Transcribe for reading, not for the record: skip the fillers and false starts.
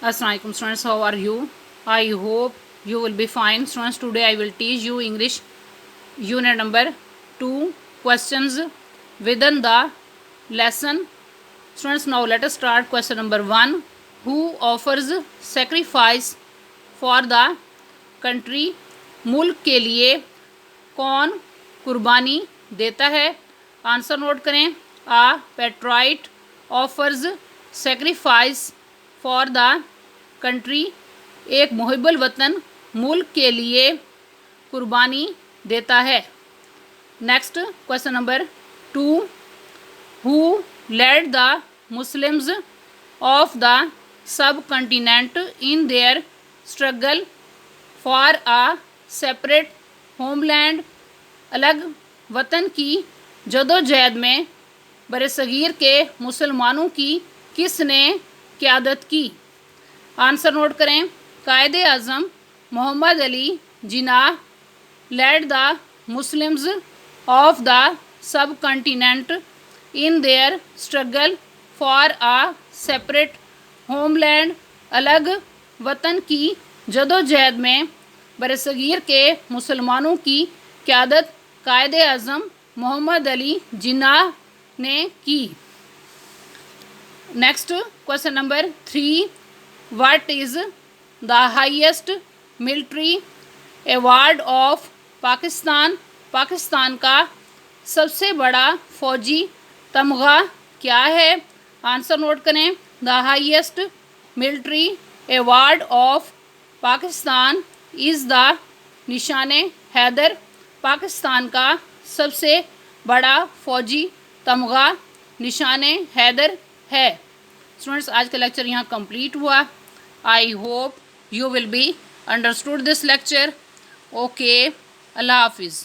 Assalamualaikum students, how are you? I hope you will be fine. Students, today I will teach you English unit number 2 questions within the lesson. Students, now let us start question number 1. Who offers sacrifice for the country? मुल्क के लिए कौन कुर्बानी देता है? Answer note करें. A patriot offers sacrifice for the country. एक मुहिब्बुल वतन मुल्क के लिए कुर्बानी देता है. Next question number 2. Who led the Muslims of the subcontinent in their struggle for a separate homeland. अलग वतन की जदोजहद में बरसगीर के मुसलमानों की किसने क़यादत की? आंसर नोट करें. Quaid-e Azam Mohammad Ali Jinnah led the Muslims of the subcontinent in their struggle for a separate homeland. अलग वतन की जदोजहद में बरसगीर के मुसलमानों की क़यादत कायदे आज़म मोहम्मद अली जिन्नाह ने की. Next question number 3. What is the highest military award of Pakistan? Pakistan का सबसे बड़ा फौजी तमगा क्या है? आंसर नोट करें. The highest military award of Pakistan is the निशाने हैदर. पाकिस्तान का सबसे बड़ा फौजी तमगा निशाने हैदर है. स्टूडेंट्स, आज का लेक्चर यहाँ कंप्लीट हुआ. I hope you will be understood this lecture. Okay, अल्लाह हाफिज़.